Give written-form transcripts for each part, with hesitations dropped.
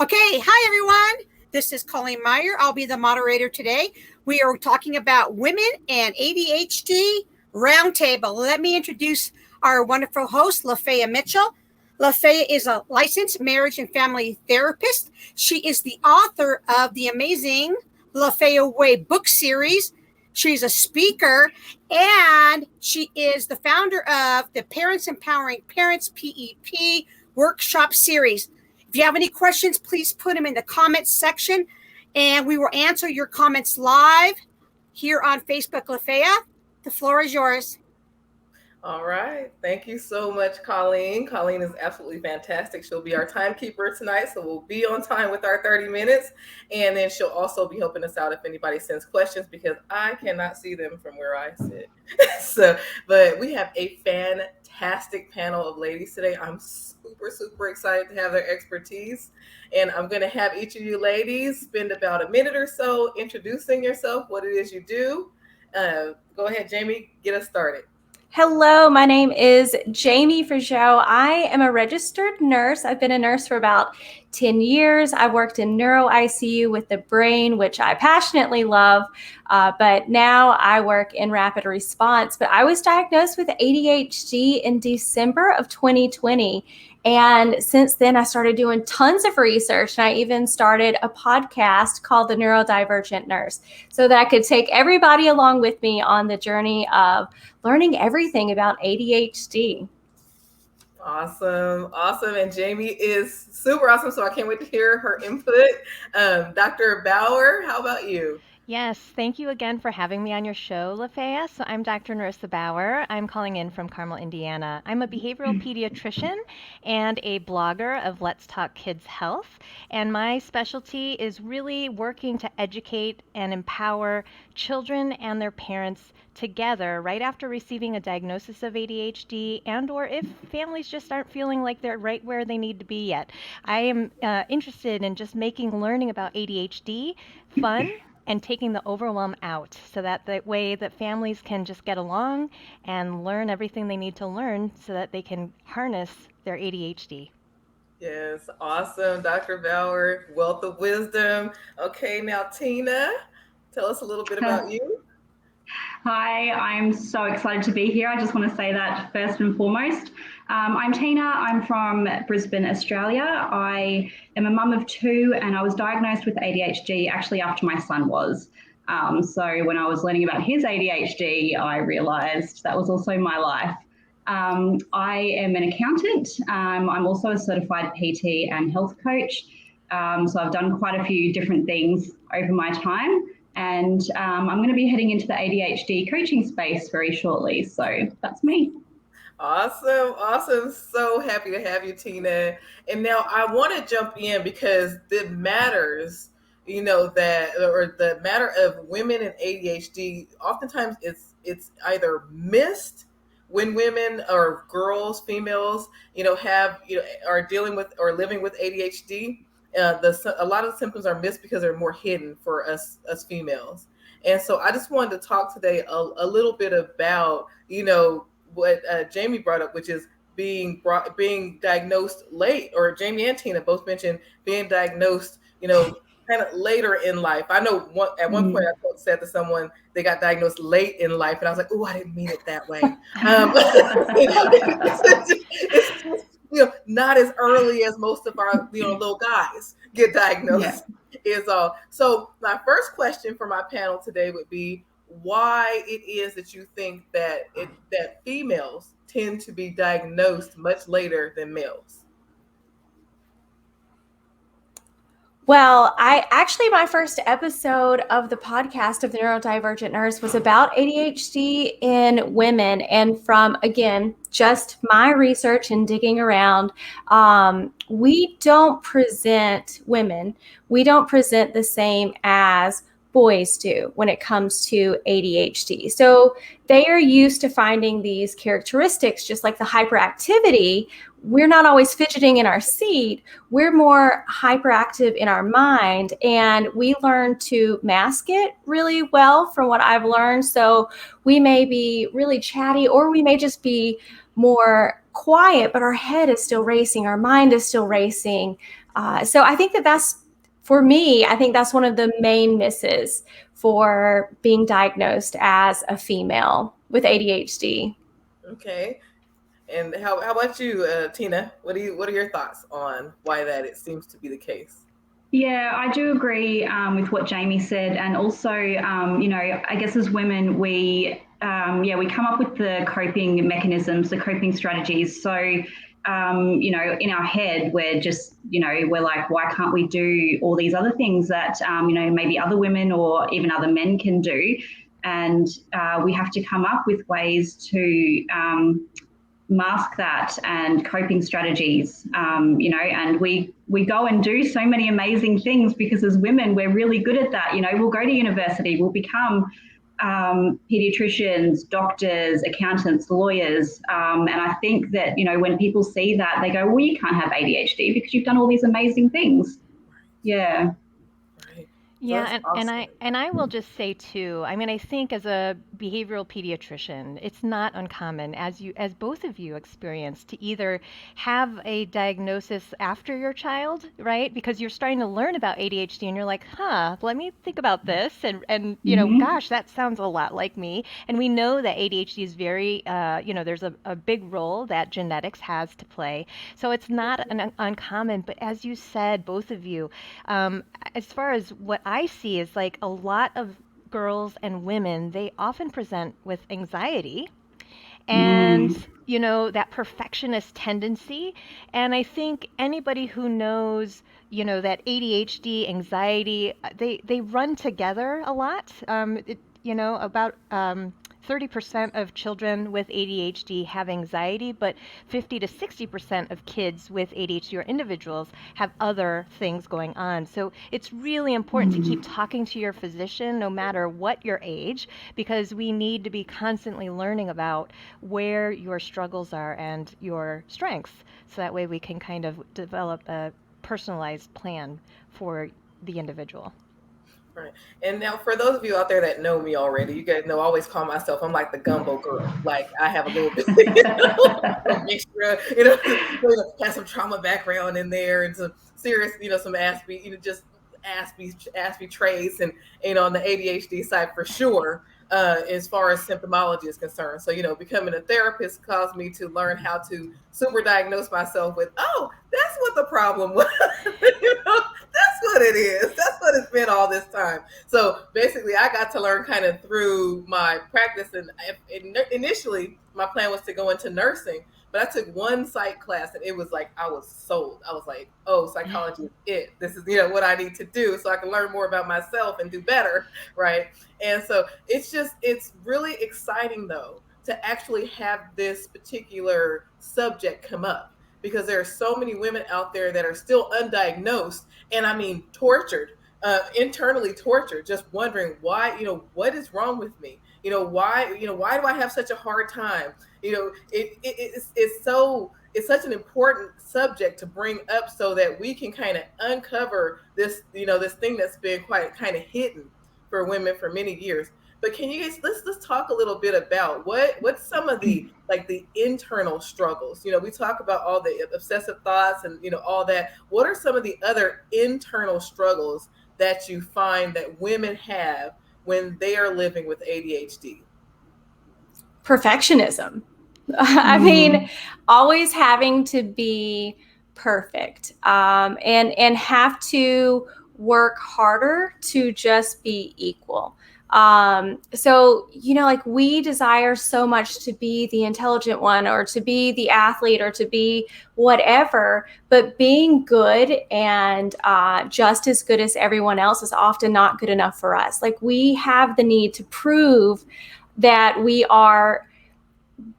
Okay, hi everyone. This is Colleen Meyer. I'll be the moderator today. We are talking about women and ADHD Roundtable. Let me introduce our wonderful host, Lafaya Mitchell. Lafaya is a licensed marriage and family therapist. She is the author of the amazing Lafaya Way book series. She's a speaker, and she is the founder of the Parents Empowering Parents PEP workshop series. If you have any questions, please put them in the comments section, and we will answer your comments live here on Facebook. Lafaya, the floor is yours. All right. Thank you so much, Colleen. Colleen is absolutely fantastic. She'll be our timekeeper tonight, so we'll be on time with our 30 minutes. And then she'll also be helping us out if anybody sends questions, because I cannot see them from where I sit. But we have a fantastic panel of ladies today. I'm super excited to have their expertise. And I'm going to have each of you ladies spend about a minute or so introducing yourself, what it is you do. Go ahead, Jami, get us started. Hello, my name is Jami Fregeau. I am a registered nurse. I've been a nurse for about 10 years. I worked in neuroICU with the brain, which I passionately love, but now I work in rapid response. But I was diagnosed with ADHD in December of 2020. And since then, I started doing tons of research, and I even started a podcast called the Neurodivergent-Nurse, so that I could take everybody along with me on the journey of learning everything about ADHD. Awesome. And Jami is super awesome, so I can't wait to hear her input. Dr. Bauer, how about you? Yes, thank you again for having me on your show, Lafaya. So I'm Dr. Narissa Bauer. I'm calling in from Carmel, Indiana. I'm a behavioral pediatrician and a blogger of Let's Talk Kids Health. And my specialty is really working to educate and empower children and their parents together right after receiving a diagnosis of ADHD, and or if families just aren't feeling like they're right where they need to be yet. I am interested in just making learning about ADHD fun and taking the overwhelm out, so that the way that families can just get along and learn everything they need to learn so that they can harness their ADHD. Yes, awesome, Dr. Bauer, wealth of wisdom. Okay, now Tina, tell us a little bit about you. Hi, I'm so excited to be here. I just want to say that first and foremost. I'm Tina. I'm from Brisbane, Australia. I am a mum of two, and I was diagnosed with ADHD actually after my son was. So when I was learning about his ADHD, I realised that was also my life. I am an accountant. I'm also a certified PT and health coach. So I've done quite a few different things over my time. And I'm going to be heading into the ADHD coaching space very shortly. So that's me. Awesome. So happy to have you, Tina. And now I want to jump in because it matters, the matter of women and ADHD, oftentimes it's either missed when women or girls, females, are dealing with or living with ADHD. A lot of the symptoms are missed because they're more hidden for us females. And so I just wanted to talk today a little bit about, what Jami brought up, which is being diagnosed late, or Jami and Tina both mentioned being diagnosed, kind of later in life. I know at one point I said to someone they got diagnosed late in life, and I was like, "Oh, I didn't mean it that way." It's just, not as early as most of our little guys get diagnosed. Yeah. Is all. So my first question for my panel today would be why it is that you think that females tend to be diagnosed much later than males. Well, my first episode of the podcast of the Neurodivergent Nurse was about ADHD in women. And from, again, just my research and digging around, we don't present the same as boys do when it comes to ADHD. So they are used to finding these characteristics, just like the hyperactivity. We're not always fidgeting in our seat. We're more hyperactive in our mind, and we learn to mask it really well from what I've learned. So we may be really chatty, or we may just be more quiet, but our head is still racing, our mind is still racing. So I think that's, for me, I think that's one of the main misses for being diagnosed as a female with ADHD. Okay. And how about you, Tina? What are your thoughts on why that it seems to be the case? Yeah, I do agree with what Jami said, and also, I guess as women, we come up with the coping mechanisms, the coping strategies. So, in our head, we're just, we're like, why can't we do all these other things that, maybe other women or even other men can do? And we have to come up with ways to mask that and coping strategies, and we go and do so many amazing things because as women, we're really good at that. We'll go to university, we'll become pediatricians, doctors, accountants, lawyers. And I think that, when people see that, they go, well, you can't have ADHD because you've done all these amazing things. Yeah. Right. Yeah, Awesome. and I will just say too, I mean, I think as a behavioral pediatrician, it's not uncommon as both of you experienced to either have a diagnosis after your child, right? Because you're starting to learn about ADHD and you're like, huh, let me think about this and gosh, that sounds a lot like me. And we know that ADHD is very there's a big role that genetics has to play. So it's not uncommon, but as you said, both of you, as far as what I see is like a lot of girls and women, they often present with anxiety and that perfectionist tendency. And I think anybody who knows that ADHD, anxiety, they run together a lot. About 30% of children with ADHD have anxiety, but 50 to 60% of kids with ADHD or individuals have other things going on. So it's really important to keep talking to your physician no matter what your age, because we need to be constantly learning about where your struggles are and your strengths. So that way we can kind of develop a personalized plan for the individual. Right. And now, for those of you out there that know me already, you guys know I always call myself, I'm like the gumbo girl. Like, I have a little bit, a mixture, have some trauma background in there and some serious, some Aspie, just Aspie traits and, on the ADHD side for sure. As far as symptomology is concerned. So, becoming a therapist caused me to learn how to super diagnose myself with, oh, that's what the problem was. That's what it is. That's what it's been all this time. So basically, I got to learn kind of through my practice. And initially, my plan was to go into nursing. But I took one psych class and it was like, I was sold. I was like, oh, psychology is it. This is, what I need to do so I can learn more about myself and do better. Right. And so it's really exciting, though, to actually have this particular subject come up, because there are so many women out there that are still undiagnosed. And I mean, tortured, internally tortured, just wondering why, what is wrong with me? Why do I have such a hard time? It's such an important subject to bring up so that we can kind of uncover this, this thing that's been quite kind of hidden for women for many years. But can you guys, let's talk a little bit about what's some of the internal struggles. We talk about all the obsessive thoughts and all that. What are some of the other internal struggles that you find that women have when they are living with ADHD? Perfectionism. I mean, always having to be perfect, and have to work harder to just be equal. So, like, we desire so much to be the intelligent one or to be the athlete or to be whatever, but being good and just as good as everyone else is often not good enough for us. Like, we have the need to prove that we are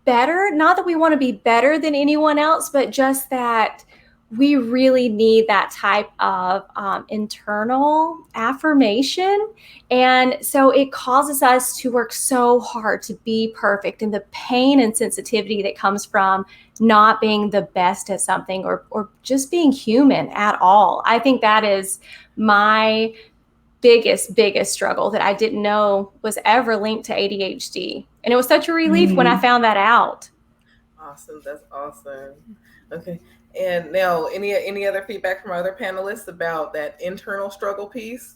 better, not that we want to be better than anyone else, but just that we really need that type of internal affirmation. And so it causes us to work so hard to be perfect, and the pain and sensitivity that comes from not being the best at something or just being human at all. I think that is my biggest struggle that I didn't know was ever linked to ADHD. And it was such a relief when I found that out. awesome. That's awesome. Okay. And now, any other feedback from other panelists about that internal struggle piece?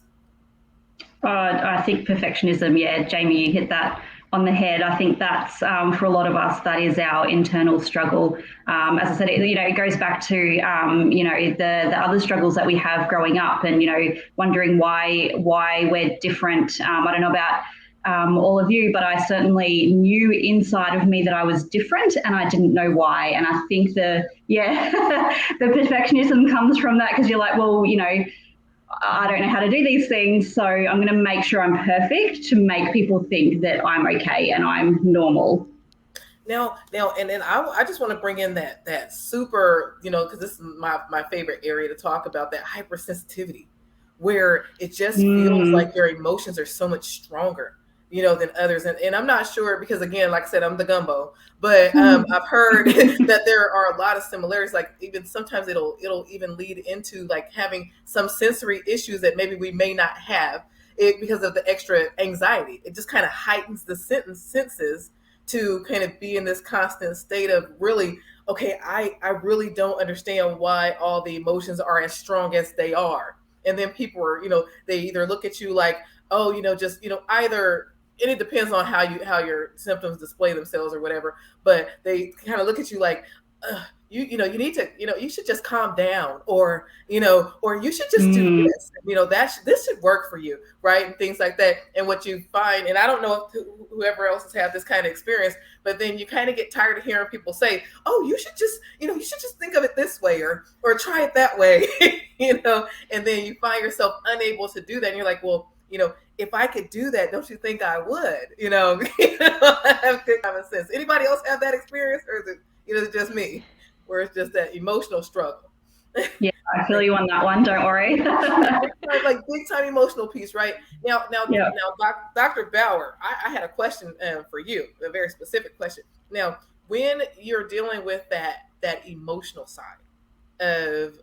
I think perfectionism, yeah, Jamie, you hit that on the head. I think that's for a lot of us, that is our internal struggle. As I said, it goes back to the other struggles that we have growing up, and wondering why we're different. I don't know about all of you, but I certainly knew inside of me that I was different, and I didn't know why. And I think the perfectionism comes from that, because you're like, well, I don't know how to do these things, so I'm going to make sure I'm perfect to make people think that I'm okay and I'm normal. Now, and then I just want to bring in that super, because this is my favorite area to talk about, that hypersensitivity, where it just feels like your emotions are so much stronger, than others. And I'm not sure, because again, like I said, I'm the gumbo, but I've heard that there are a lot of similarities. Like even sometimes it'll even lead into like having some sensory issues that maybe we may not have because of the extra anxiety. It just kind of heightens the senses to kind of be in this constant state of really, okay, I really don't understand why all the emotions are as strong as they are. And then people are, they either look at you like, oh, either, and it depends on how your symptoms display themselves or whatever, but they kind of look at you like, you need to, you should just calm down, or you should just do this, this should work for you, right? And things like that. And what you find, and I don't know if whoever else has had this kind of experience, but then you kind of get tired of hearing people say, oh, you should just think of it this way, or try it that way, and then you find yourself unable to do that. And you're like, well, if I could do that, don't you think I would? Have good common sense. Anybody else have that experience, or is it, just me, where it's just that emotional struggle? Yeah, I feel you on that one. Don't worry. Like big time emotional piece, right? Now, Dr. Bauer, I had a question for you, a very specific question. Now, when you're dealing with that emotional side of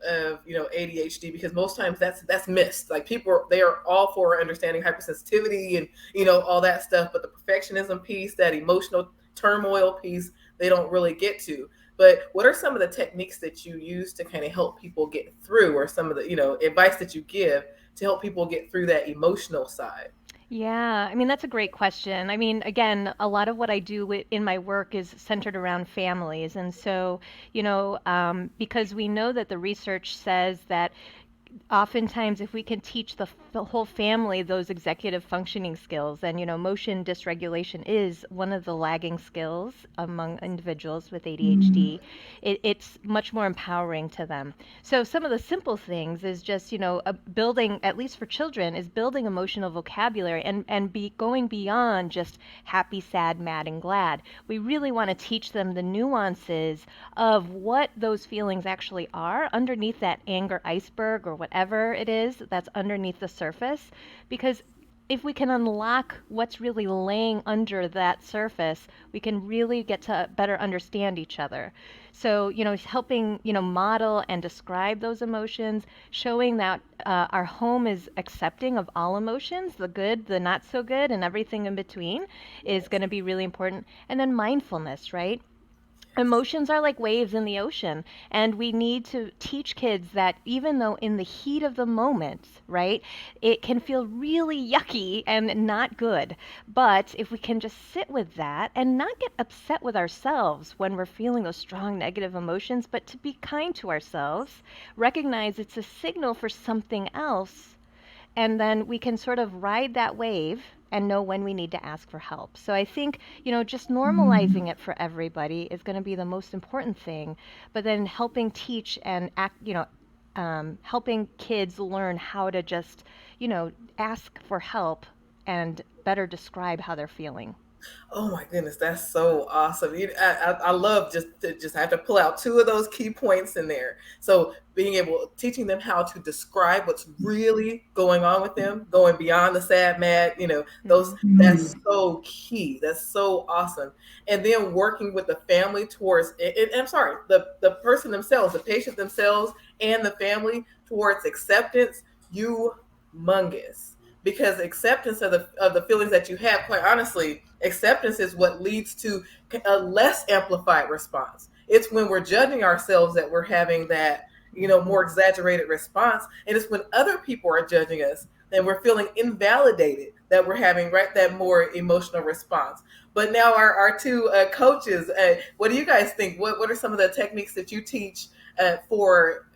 ADHD, because most times that's missed. Like they are all for understanding hypersensitivity and all that stuff, but the perfectionism piece, that emotional turmoil piece, they don't really get to. But what are some of the techniques that you use to kind of help people get through, or some of the advice that you give to help people get through that emotional side? Yeah, I mean, that's a great question. I mean, again, a lot of what I do in my work is centered around families. And so, because we know that the research says that oftentimes if we can teach the whole family those executive functioning skills, and motion dysregulation is one of the lagging skills among individuals with ADHD, it's much more empowering to them. So some of the simple things is just building, at least for children, is building emotional vocabulary, and going beyond just happy, sad, mad, and glad. We really want to teach them the nuances of what those feelings actually are underneath that anger iceberg, or whatever it is that's underneath the surface. Because if we can unlock what's really laying under that surface, we can really get to better understand each other. So, helping, model and describe those emotions, showing that our home is accepting of all emotions, the good, the not so good, and everything in between, is going to be really important. And then mindfulness, right? Emotions are like waves in the ocean, and we need to teach kids that even though in the heat of the moment, right, it can feel really yucky and not good. But if we can just sit with that and not get upset with ourselves when we're feeling those strong negative emotions, but to be kind to ourselves, recognize it's a signal for something else, and then we can sort of ride that wave and know when we need to ask for help. So I think, just normalizing it for everybody is going to be the most important thing, but then helping teach and helping kids learn how to just, ask for help and better describe how they're feeling. Oh my goodness, that's so awesome. I love just have to pull out two of those key points in there. So teaching them how to describe what's really going on with them, going beyond the sad, mad, that's so key. That's so awesome. And then working with the family towards, and I'm sorry, the person themselves, the patient themselves, and the family towards acceptance, humongous. because acceptance of the feelings that you have, quite honestly, acceptance is what leads to a less amplified response. It's when we're judging ourselves that we're having that, more exaggerated response. And it's when other people are judging us and we're feeling invalidated that we're having that more emotional response. But now our two coaches, what do you guys think? What are some of the techniques that you teach for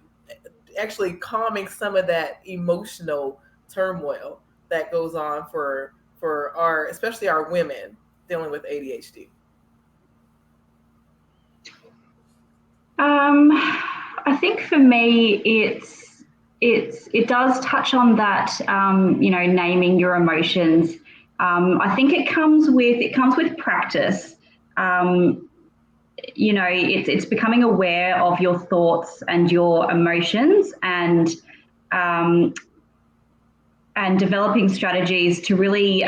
actually calming some of that emotional turmoil that goes on for especially our women dealing with ADHD? I think for me, it does touch on that, naming your emotions. I think it comes with practice. It's becoming aware of your thoughts and your emotions, and developing strategies to really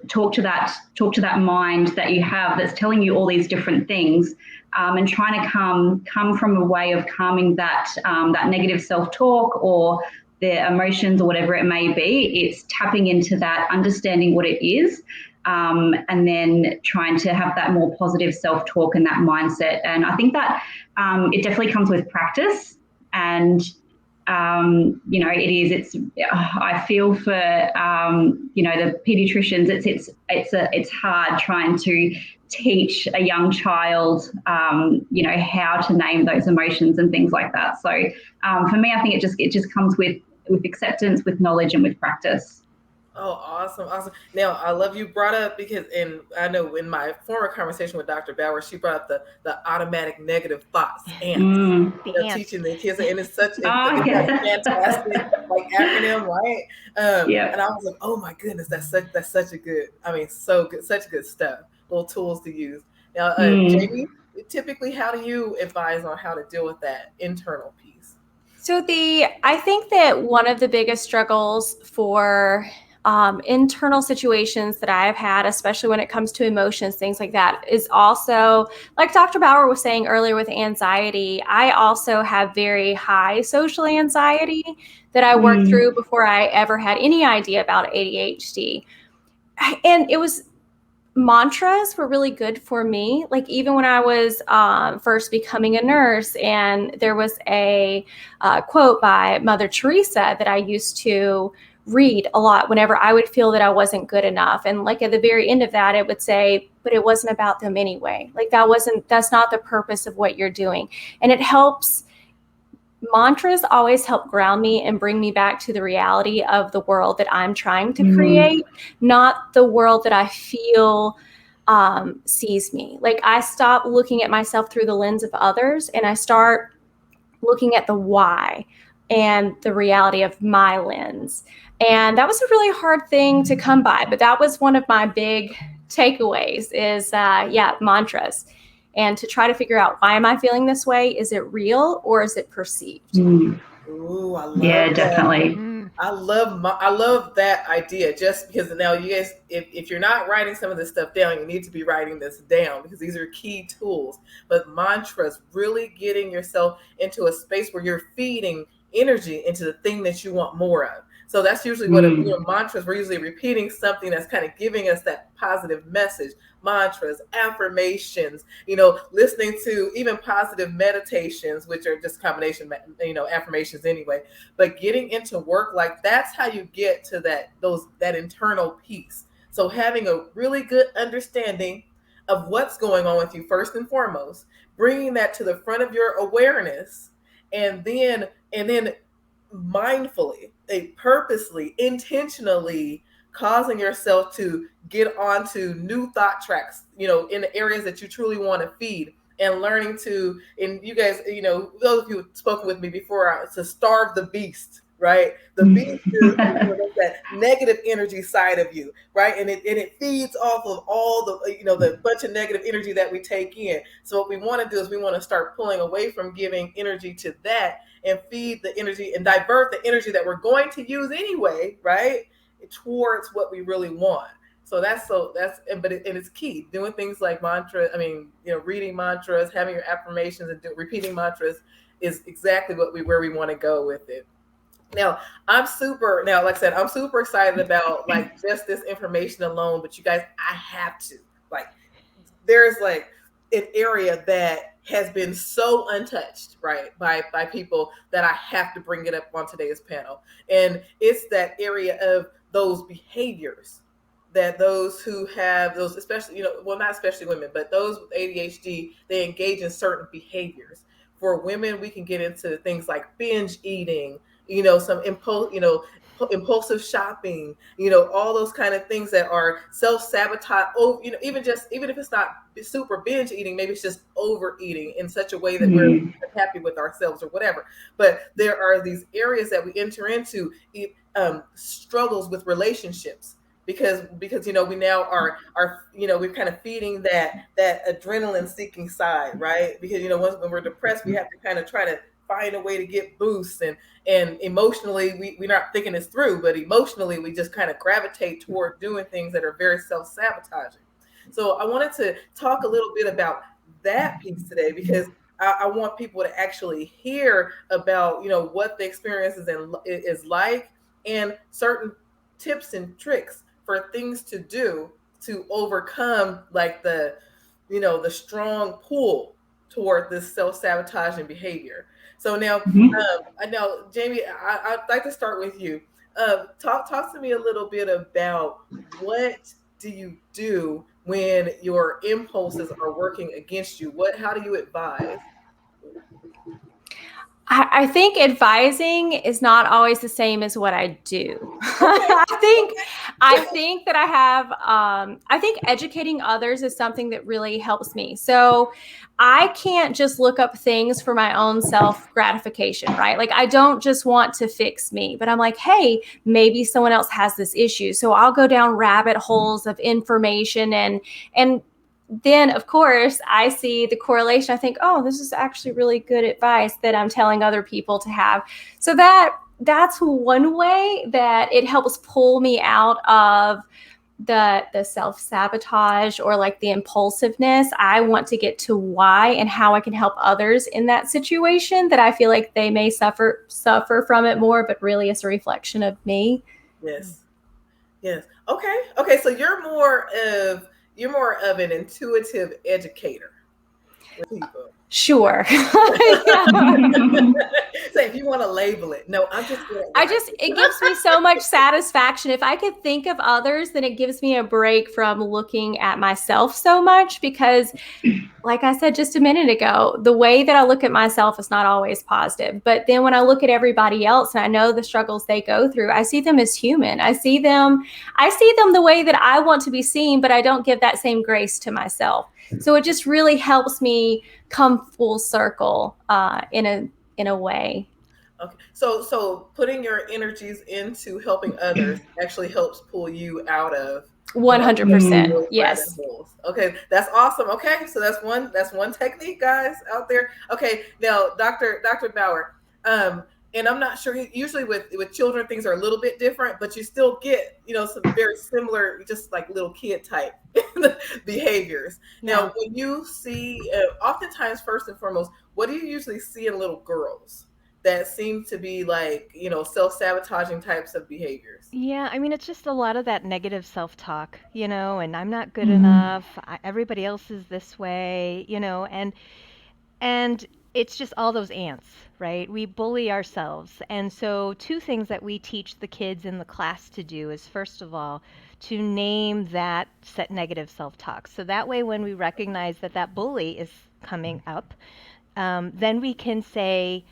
talk to that mind that you have that's telling you all these different things, and trying to come from a way of calming that negative self-talk or the emotions or whatever it may be. It's tapping into that, understanding what it is, and then trying to have that more positive self-talk and that mindset. And I think that it definitely comes with practice. And I feel for the pediatricians. It's hard trying to teach a young child how to name those emotions and things like that. So for me, I think it just comes with acceptance, with knowledge, and with practice. Oh, awesome. Now, I love you brought up, because I know in my former conversation with Dr. Bauer, she brought up the automatic negative thoughts and teaching the kids, and it's such a fantastic acronym, right? And I was like, oh my goodness, that's such a good, so good, such good stuff, little tools to use. Now, Jami, typically, how do you advise on how to deal with that internal piece? So I think that one of the biggest struggles for internal situations that I have had, especially when it comes to emotions, things like that, is also, like Dr. Bauer was saying earlier with anxiety, I also have very high social anxiety that I worked through before I ever had any idea about ADHD. And mantras were really good for me. Like even when I was first becoming a nurse, and there was a quote by Mother Teresa that I used to read a lot whenever I would feel that I wasn't good enough. And like at the very end of that, it would say, but it wasn't about them anyway. Like that's not the purpose of what you're doing. And it helps. Mantras always help ground me and bring me back to the reality of the world that I'm trying to create, not the world that I feel sees me. Like I stop looking at myself through the lens of others, and I start looking at the why and the reality of my lens. And that was a really hard thing to come by, but that was one of my big takeaways is, mantras. And to try to figure out, why am I feeling this way? Is it real or is it perceived? Ooh, I love that. Definitely. I love that idea, just because now you guys, if you're not writing some of this stuff down, you need to be writing this down, because these are key tools. But mantras, really getting yourself into a space where you're feeding energy into the thing that you want more of. So that's usually what mantras, we're usually repeating something that's kind of giving us that positive message. Mantras, affirmations, listening to even positive meditations, which are just combination, affirmations anyway. But getting into work, like that's how you get to that internal peace. So having a really good understanding of what's going on with you first and foremost, bringing that to the front of your awareness, and then mindfully, purposely, intentionally causing yourself to get onto new thought tracks, in the areas that you truly want to feed, and learning to, and you guys, those of you who've spoken with me before, to starve the beast, right? The beast is that negative energy side of you, right? And it feeds off of all the bunch of negative energy that we take in. So what we want to do is we want to start pulling away from giving energy to that, and feed the energy and divert the energy that we're going to use anyway, right, towards what we really want. So it's key. Doing things like mantra, reading mantras, having your affirmations, and repeating mantras is exactly where we want to go with it. Now, like I said, I'm super excited about like just this information alone, but you guys, I have to, like, there's like an area that has been so untouched, right, by people, that I have to bring it up on today's panel. And it's that area of those behaviors that those who have those, especially, well, not especially women, but those with ADHD, they engage in certain behaviors. For women, we can get into things like binge eating, some impulsive shopping, all those kind of things that are self-sabotage. Oh, even if it's not super binge eating, maybe it's just overeating in such a way that we're happy with ourselves or whatever. But there are these areas that we enter into, struggles with relationships, because we now are we're kind of feeding that adrenaline seeking side, right? Because when we're depressed, we have to kind of try to find a way to get boosts, and emotionally we're not thinking this through, but emotionally we just kind of gravitate toward doing things that are very self-sabotaging. So I wanted to talk a little bit about that piece today, because I want people to actually hear about what the experience is like, and certain tips and tricks for things to do to overcome like the strong pull toward this self-sabotaging behavior. So now, I know, Jamie, I'd like to start with you. Talk to me a little bit about, what do you do when your impulses are working against you? How do you advise? I think advising is not always the same as what I do. I think that I think educating others is something that really helps me. So I can't just look up things for my own self gratification, right? Like, I don't just want to fix me, but I'm like, hey, maybe someone else has this issue. So I'll go down rabbit holes of information, and then, of course, I see the correlation. I think, oh, this is actually really good advice that I'm telling other people to have. So that's one way that it helps pull me out of the self-sabotage or like the impulsiveness. I want to get to why and how I can help others in that situation that I feel like they may suffer from it more, but really it's a reflection of me. Yes. Okay. So you're more of an intuitive educator with people. Sure. Say, if you want to label it. No, I'm just good at it gives me so much satisfaction. If I could think of others, then it gives me a break from looking at myself so much, because like I said just a minute ago, the way that I look at myself is not always positive. But then when I look at everybody else and I know the struggles they go through, I see them as human. I see them the way that I want to be seen, but I don't give that same grace to myself. So it just really helps me come full circle in a way. Okay. So putting your energies into helping others actually helps pull you out of 100%. Yes. Okay, that's awesome. Okay, so that's one technique, guys, out there. Okay, now Dr. Bauer, and I'm not sure, usually with children things are a little bit different, but you still get some very similar, just like little kid type behaviors. Yeah. Now, when you see, oftentimes, first and foremost, what do you usually see in little girls that seem to be like, self-sabotaging types of behaviors? Yeah, I mean, it's just a lot of that negative self-talk, and I'm not good enough. Everybody else is this way, and it's just all those ants, right? We bully ourselves. And so two things that we teach the kids in the class to do is, first of all, to name that set negative self-talk. So that way, when we recognize that bully is coming up, then we can say,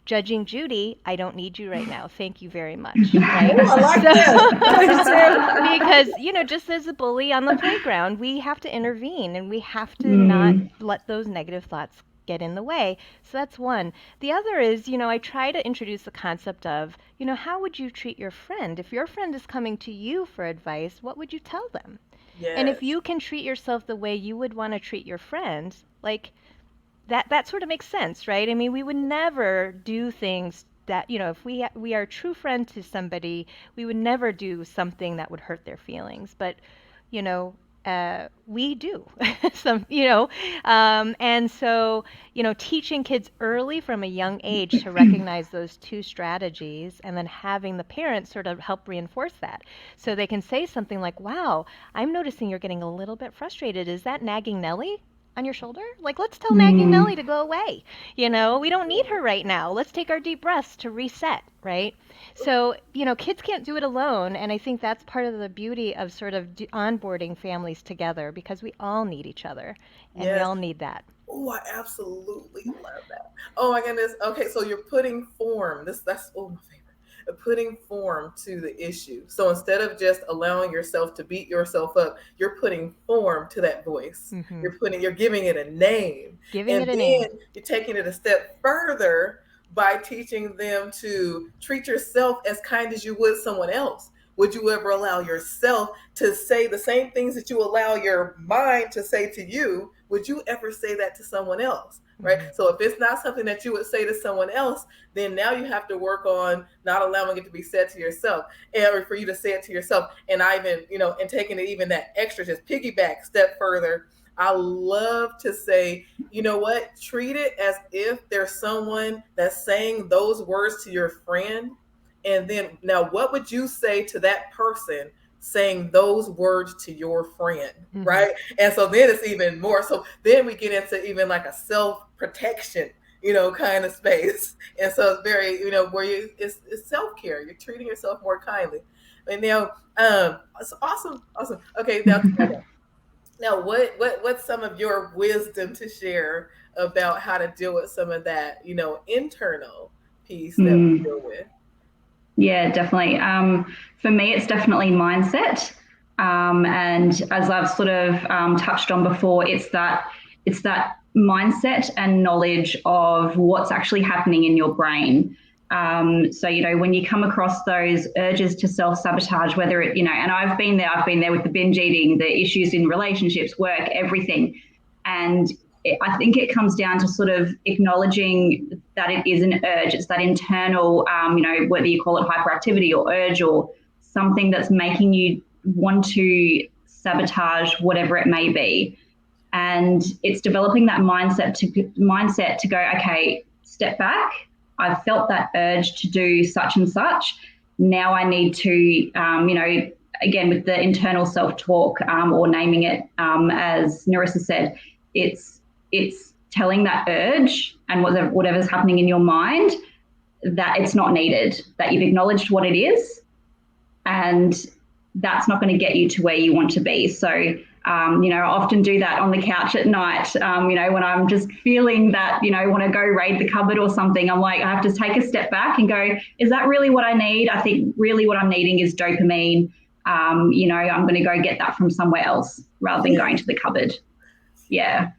judging Judy, I don't need you right now. Thank you very much. Right? Oh, I like that. Because, just as a bully on the playground, we have to intervene and we have to not let those negative thoughts get in the way. So that's one. The other is, I try to introduce the concept of, how would you treat your friend? If your friend is coming to you for advice, what would you tell them? Yes. And if you can treat yourself the way you would want to treat your friend, like, that sort of makes sense, right? I mean, we would never do things that, if we are a true friend to somebody, we would never do something that would hurt their feelings. But, we do and so, teaching kids early from a young age to recognize those two strategies and then having the parents sort of help reinforce that. So they can say something like, wow, I'm noticing you're getting a little bit frustrated. Is that nagging Nellie on your shoulder? Like, let's tell nagging Nellie to go away. We don't need her right now. Let's take our deep breaths to reset, right? So, kids can't do it alone. And I think that's part of the beauty of sort of onboarding families together, because we all need each other and we all need that. Oh, I absolutely love that. Oh my goodness. Okay, so you're putting form. That's my favorite. Putting form to the issue. So instead of just allowing yourself to beat yourself up, you're putting form to that voice. Mm-hmm. You're giving it a name. And then you're taking it a step further by teaching them to treat yourself as kind as you would someone else. Would you ever allow yourself to say the same things that you allow your mind to say to you? Would you ever say that to someone else? Right. Mm-hmm. So if it's not something that you would say to someone else, then now you have to work on not allowing it to be said to yourself, or for you to say it to yourself. And I even, and taking it even that extra, just piggyback step further. I love to say, you know what, treat it as if there's someone that's saying those words to your friend. And then now what would you say to that person saying those words to your friend, mm-hmm. right? And so then it's even more. So then we get into even like a self-protection, kind of space. And so it's very, where it's self-care. You're treating yourself more kindly. And now, it's awesome. Okay, now what's some of your wisdom to share about how to deal with some of that, internal piece that we deal with? Yeah, definitely. For me, it's definitely mindset. And as I've sort of touched on before, it's that mindset and knowledge of what's actually happening in your brain. So, when you come across those urges to self-sabotage, whether it, and I've been there with the binge eating, the issues in relationships, work, everything. And I think it comes down to sort of acknowledging that it is an urge. It's that internal, whether you call it hyperactivity or urge or something that's making you want to sabotage whatever it may be. And it's developing that mindset to go, okay, step back. I've felt that urge to do such and such. Now I need to, again, with the internal self-talk or naming it, as Narissa said, it's telling that urge and whatever's happening in your mind that it's not needed, that you've acknowledged what it is, and that's not going to get you to where you want to be. So, I often do that on the couch at night, when I'm just feeling that, want to go raid the cupboard or something. I'm like, I have to take a step back and go, is that really what I need? I think really what I'm needing is dopamine. I'm going to go get that from somewhere else rather than going to the cupboard. Yeah.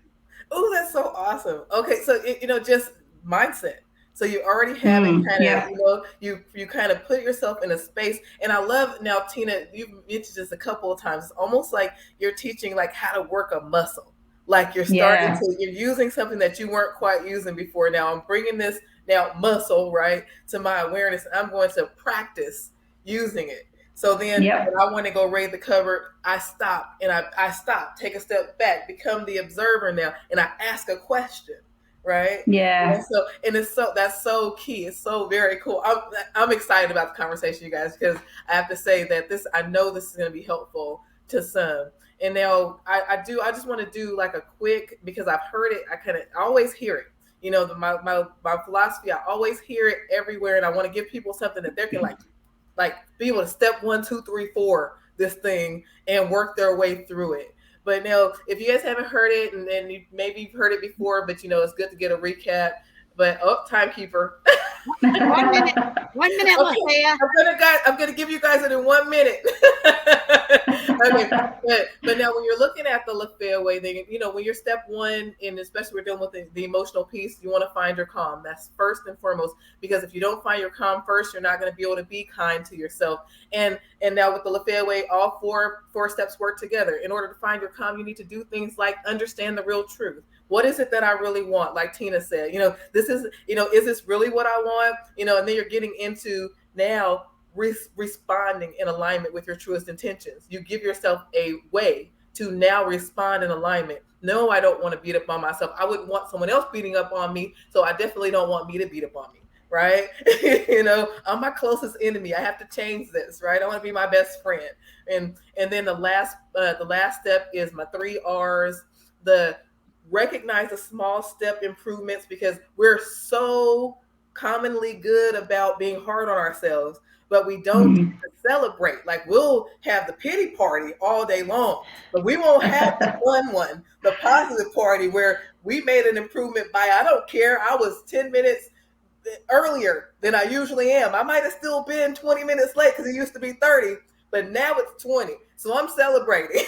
Oh, that's so awesome. Okay, so just mindset. So you already have it kind of, you kind of put yourself in a space. And I love now, Tina, you've mentioned this a couple of times. It's almost like you're teaching like how to work a muscle. Like you're starting you're using something that you weren't quite using before. Now I'm bringing this muscle, right, to my awareness. I'm going to practice using it. So then when I want to go raid the cupboard, I stop and I stop, take a step back, become the observer now, and I ask a question, right? Yeah. And that's so key. It's so very cool. I'm excited about the conversation, you guys, because I have to say that I know this is going to be helpful to some. And now I just want to do like a quick, because I've heard it. I always hear it. My philosophy, I always hear it everywhere, and I want to give people something that they can like be able to step 1, 2, 3, 4 this thing and work their way through it. But now, if you guys haven't heard it, and maybe you've heard it before, but it's good to get a recap. But timekeeper. 1 minute. 1 minute, okay. Lafaya. I'm gonna give you guys it in 1 minute. Okay, but now when you're looking at the Lafaya Way thing, when you're step 1, and especially we're dealing with the emotional piece, you want to find your calm. That's first and foremost, because if you don't find your calm first, you're not going to be able to be kind to yourself. And now with the Lafaya Way, all four steps work together. In order to find your calm, you need to do things like understand the real truth. What is it that I really want? Like Tina said, this is, is this really what I want? And then you're getting into now responding in alignment with your truest intentions. You give yourself a way to now respond in alignment. No, I don't want to beat up on myself. I wouldn't want someone else beating up on me, so I definitely don't want me to beat up on me. Right? I'm my closest enemy. I have to change this, right? I want to be my best friend. And then the last step is my 3 R's. The recognize the small step improvements, because we're so commonly good about being hard on ourselves, but we don't celebrate. Like, we'll have the pity party all day long, but we won't have the fun one, the positive party where we made an improvement by, I don't care, I was 10 minutes earlier than I usually am. I might have still been 20 minutes late because it used to be 30, but now it's 20. So I'm celebrating.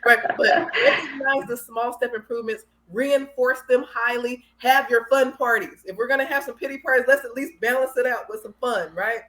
Right? But recognize the small step improvements, reinforce them highly, have your fun parties. If we're going to have some pity parties, let's at least balance it out with some fun, right?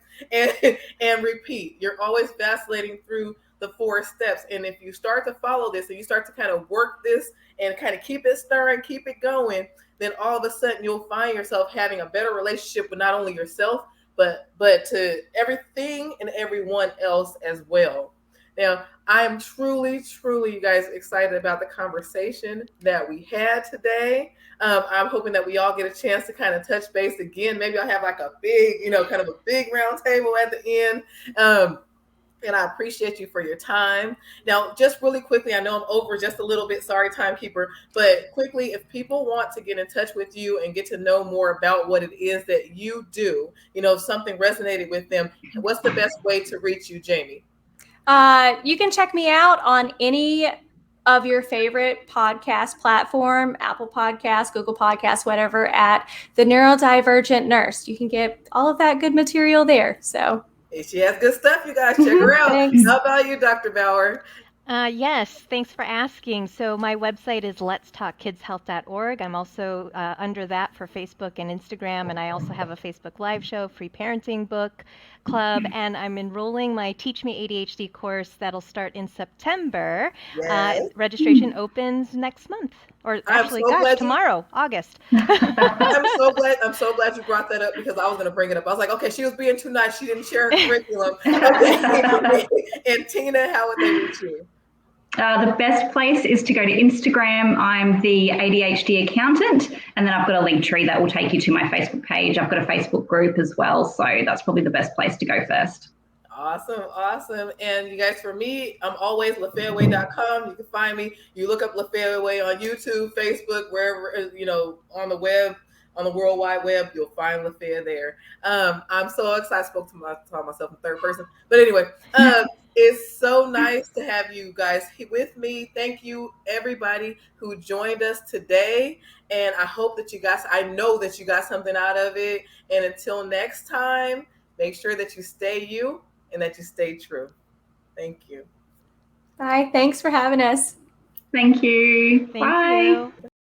And repeat. You're always vacillating through the 4 steps. And if you start to follow this and you start to kind of work this and kind of keep it stirring, keep it going, then all of a sudden you'll find yourself having a better relationship with not only yourself, but to everything and everyone else as well. Now, I am truly, you guys, excited about the conversation that we had today. I'm hoping that we all get a chance to kind of touch base again. Maybe I'll have like a big, kind of a big round table at the end. And I appreciate you for your time. Now, just really quickly, I know I'm over just a little bit, sorry, timekeeper, but quickly, if people want to get in touch with you and get to know more about what it is that you do, if something resonated with them, what's the best way to reach you, Jami? You can check me out on any of your favorite podcast platform, Apple Podcasts, Google Podcasts, whatever, at the Neurodivergent-Nurse. You can get all of that good material there. So she has good stuff, you guys. Check her out. Thanks. How about you, Dr. Bauer? Yes, thanks for asking. So my website is letstalkkidshealth.org. I'm also under that for Facebook and Instagram, and I also have a Facebook Live show, free parenting book club, and I'm enrolling my Teach Me ADHD course that'll start in September. Yes. Registration opens next month, or actually, tomorrow, August. I'm so glad you brought that up, because I was going to bring it up. I was like, okay, she was being too nice. She didn't share her curriculum. And Tina, how would they reach you? The best place is to go to Instagram. I'm the ADHD accountant, and then I've got a link tree that will take you to my Facebook page. I've got a Facebook group as well, so that's probably the best place to go first. Awesome. And you guys, for me, I'm always LafayaWay.com. You can find me. You look up Lafaya Way on YouTube, Facebook, wherever, on the web, on the World Wide Web, you'll find Lafaya there. I'm so excited. I spoke to myself in third person. But anyway, it's so nice to have you guys with me. Thank you, everybody who joined us today. And I hope that I know that you got something out of it. And until next time, make sure that you stay you and that you stay true. Thank you. Bye. Thanks for having us. Thank you. Thank Bye. you.